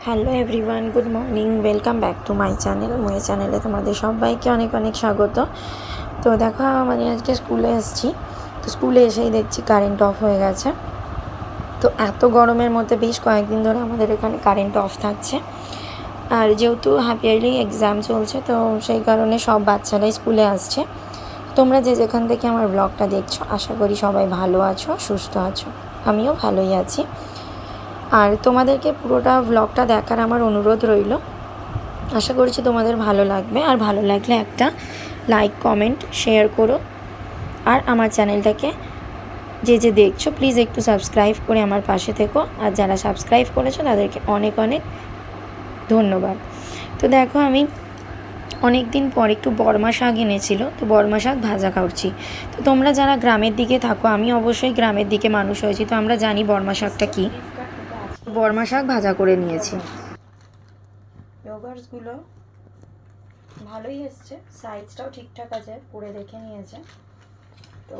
Hello everyone, good morning, welcome back to my channel. মই চ্যানেলে তোমাদের সবাইকে অনেক অনেক স্বাগত। তো দেখো আজকে স্কুলে এসেছি, তো স্কুলে এসেই দেখছি কারেন্ট অফ হয়ে গেছে। তো এত গরমের মধ্যে বেশ কয়েকদিন ধরে আমাদের এখানে কারেন্ট অফ থাকছে। আর যেহেতু হাফ ইয়ারলি এক্সাম চলছে, তো সেই কারণে সব বাচ্চারাই স্কুলে আসছে। তোমরা যে যেখান থেকে আমার ব্লগটা দেখছো, আশা করি সবাই ভালো আছো, সুস্থ আছো। আমিও ভালোই আছি। আর তোমাদেরকে পুরোটা ব্লগটা দেখার আমার অনুরোধ রইল। আশা করছি তোমাদের ভালো লাগবে, আর ভালো লাগলে একটা লাইক, কমেন্ট, শেয়ার করো। আর আমার চ্যানেলটাকে যে দেখছো প্লিজ একটু সাবস্ক্রাইব করে আমার পাশে থেকো। আর যারা সাবস্ক্রাইব করেছো তাদেরকে অনেক অনেক ধন্যবাদ। তো দেখো আমি অনেক দিন পর একটু বর্মা শাক এনেছিল, তো বর্মা শাক ভাজা খাচ্ছি। তো তোমরা যারা গ্রামের দিকে থাকো, আমি অবশ্যই গ্রামের দিকে মানুষ হয়েছি, তো আমরা জানি বর্মা শাকটা কী। বর্মা শাক ভাজা করে নিয়েছি। ইয়োগার্সগুলো ভালোই এসছে, সাইজটাও ঠিকঠাক আছে, পরে দেখে নিয়েছে। তো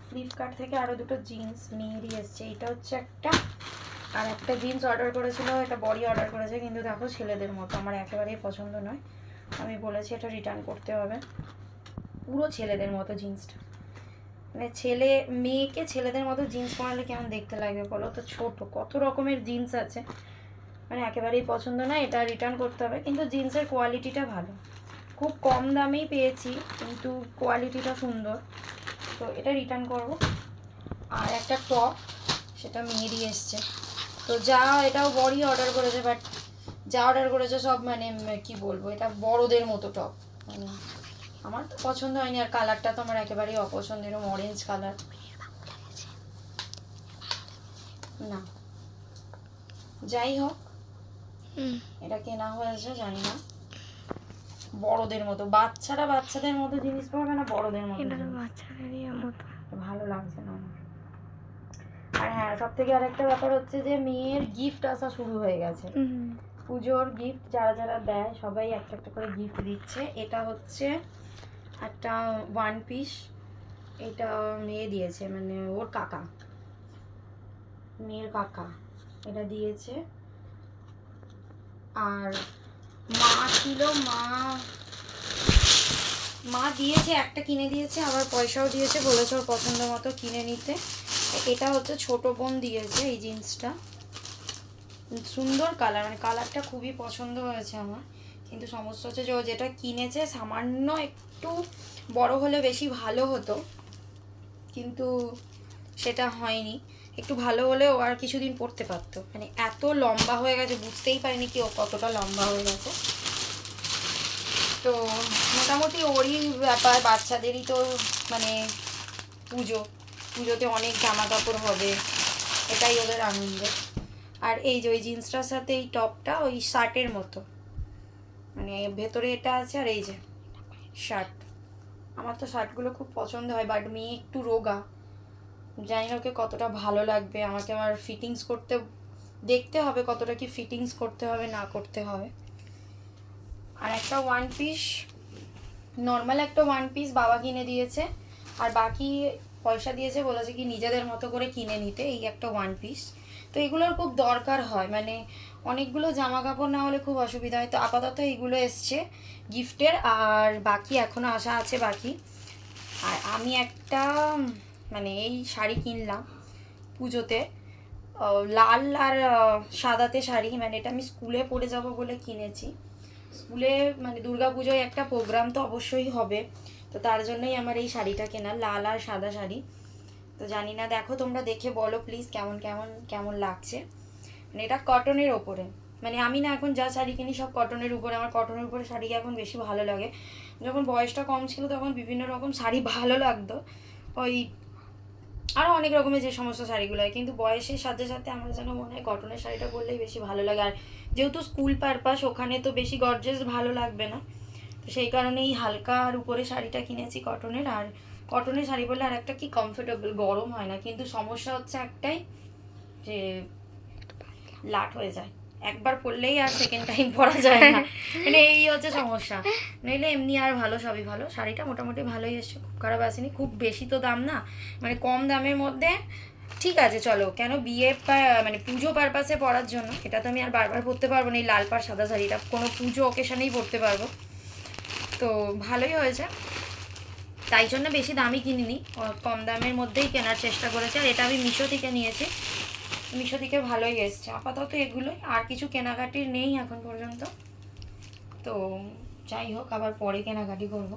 ফ্লিপকার্ট থেকে আরও দুটো জিন্স মেয়েরই এসছে। এটা হচ্ছে একটা, আর একটা জিন্স অর্ডার করেছিল, এটা বডি অর্ডার করেছে, কিন্তু দেখো ছেলেদের মতো, আমার একেবারেই পছন্দ নয়। আমি বলেছি এটা রিটার্ন করতে হবে। পুরো ছেলেদের মতো জিন্সটা, মানে মেয়েকে ছেলেদের মতো জিন্স পরালে কেমন দেখতে লাগবে বলো তো? ছোট কত রকমের জিন্স আছে, মানে একেবারেই পছন্দ না, এটা রিটার্ন করতে হবে। কিন্তু জিন্সের কোয়ালিটিটা ভালো, খুব কম দামেই পেয়েছি, কিন্তু কোয়ালিটিটা সুন্দর, তো এটা রিটার্ন করব। আর একটা টপ, সেটা মেয়েরই এসছে। তো এটাও বড়ই অর্ডার করেছে, বাট যা অর্ডার করেছে সব মানে কি বলবো, এটা বড়দের মতো টপ, মানে আমার তো পছন্দ হয়নি। আর কালারটা তো আমার একেবারেই অপছন্দ, এরকম অরেঞ্জ কালার না। যাই হোক, এটা কেনা হয়েছে জানি না, বড়দের মতো। বাচ্চারা বাচ্চাদের মতো জিনিস পরবে না, বড়দের মতো? এটা তো বাচ্চাদেরই মতো, ভালো লাগছে না আমার। আর হ্যাঁ, সব থেকে আরেকটা ব্যাপার হচ্ছে যে মেয়ের গিফট আসা শুরু হয়ে গেছে। পুজোর গিফট যারা যারা দেয় সবাই একটা একটা করে গিফট দিচ্ছে। এটা হচ্ছে একটা ওয়ান পিস, এটা মেয়ে দিয়েছে, মানে ওর কাকা, মেয়ের কাকা এটা দিয়েছে। আর মা ছিল, মা দিয়েছে, একটা কিনে দিয়েছে, আবার পয়সাও দিয়েছে, বলেছে ওর পছন্দ মতো কিনে নিতে। এটা হচ্ছে ছোট বোন দিয়েছে এই জিন্সটা, সুন্দর কালার, মানে কালারটা খুবই পছন্দ হয়েছে আমার। কিন্তু সমস্যা হচ্ছে যে ও যেটা কিনেছে সামান্য একটু বড় হলে বেশি ভালো হতো, কিন্তু সেটা হয়নি। একটু ভালো হলে ও আর কিছুদিন পরতে পারতো, মানে এত লম্বা হয়ে গেছে, বুঝতেই পারিনি কি ও কতটা লম্বা হয়ে গেছে। তো মোটামুটি ওরই ব্যাপার, বাচ্চাদেরই তো মানে পুজোতে অনেক জামা কাপড় হবে, এটাই ওদের আনন্দ। আর এই যে ওই জিন্সটার সাথে এই টপটা ওই শার্টের মতো, মানে ভেতরে এটা আছে, আর এই যে শার্ট। আমার তো শার্টগুলো খুব পছন্দ হয়, বাট মেয়ে একটু রোগা, জানি না ওকে কতটা ভালো লাগবে। আমাকে আমার ফিটিংস করতে দেখতে হবে, কতটা কি ফিটিংস করতে হবে না করতে হবে। আর একটা ওয়ান পিস, নর্মাল একটা ওয়ান পিস বাবা কিনে দিয়েছে, আর বাকি পয়সা দিয়েছে, বলেছে কি নিজেদের মতো করে কিনে নিতে, এই একটা ওয়ান পিস। তো এগুলোর খুব দরকার হয়, মানে অনেকগুলো জামা কাপড় না হলে খুব অসুবিধা হয়। তো আপাতত এইগুলো এসছে গিফটের, আর বাকি এখনও আসা আছে বাকি। আর আমি একটা মানে এই শাড়ি কিনলাম পুজোতে, লাল আর সাদাতে শাড়ি, মানে এটা আমি স্কুলে পরে যাব বলে কিনেছি। স্কুলে মানে দুর্গাপুজোয় একটা প্রোগ্রাম তো অবশ্যই হবে, তো তার জন্যই আমার এই শাড়িটা কেনা, লাল আর সাদা শাড়ি। তো জানি না, দেখো তোমরা দেখে বলো প্লিজ কেমন কেমন কেমন লাগছে। মানে এটা কটনের ওপরে, মানে আমি না এখন যা শাড়ি কিনি সব কটনের উপরে, আমার কটনের উপরে শাড়ি এখন বেশি ভালো লাগে। যখন বয়সটা কম ছিল তখন বিভিন্ন রকম শাড়ি ভালো লাগতো, ওই আরও অনেক রকমের যে সমস্ত শাড়িগুলো হয়, কিন্তু বয়সের সাথে সাথে আমার যেন মনে হয় কটনের শাড়িটা পরলেই বেশি ভালো লাগে। আর যেহেতু স্কুল পারপাস, ওখানে তো বেশি গর্জেস ভালো লাগবে না, তো সেই কারণেই হালকার উপরে শাড়িটা কিনেছি কটনের। আর কটনের শাড়ি পরলে আর একটা কি কমফোর্টেবল, গরম হয় না, কিন্তু সমস্যা হচ্ছে একটাই, যে লাট হয়ে যায়, একবার পরলেই আর সেকেন্ড টাইম পরা যায় না, মানে এই হচ্ছে সমস্যা। নইলে এমনি আর ভালো, সবই ভালো। শাড়িটা মোটামুটি ভালোই এসছে, খুব খারাপ আসেনি, খুব বেশি তো দাম না, মানে কম দামের মধ্যে ঠিক আছে চলো, কেন বিয়ে মানে পুজো পারপাসে পরার জন্য, এটা তো আমি আর বারবার পরতে পারবো না, এই লাল পাড় সাদা শাড়িটা কোনো পুজো অকেশনেই পরতে পারবো। তো ভালোই হয়েছে, তাই জন্য বেশি দামি কিনিনি, কম দামের মধ্যেই কেনার চেষ্টা করেছি। আর এটা আমি মিশো থেকে নিয়েছি, মিশো থেকে ভালোই এসছে। আপাতত এগুলোই, আর কিছু কেনাকাটির নেই এখন পর্যন্ত। তো যাই হোক, আবার পরে কেনাকাটি করবো।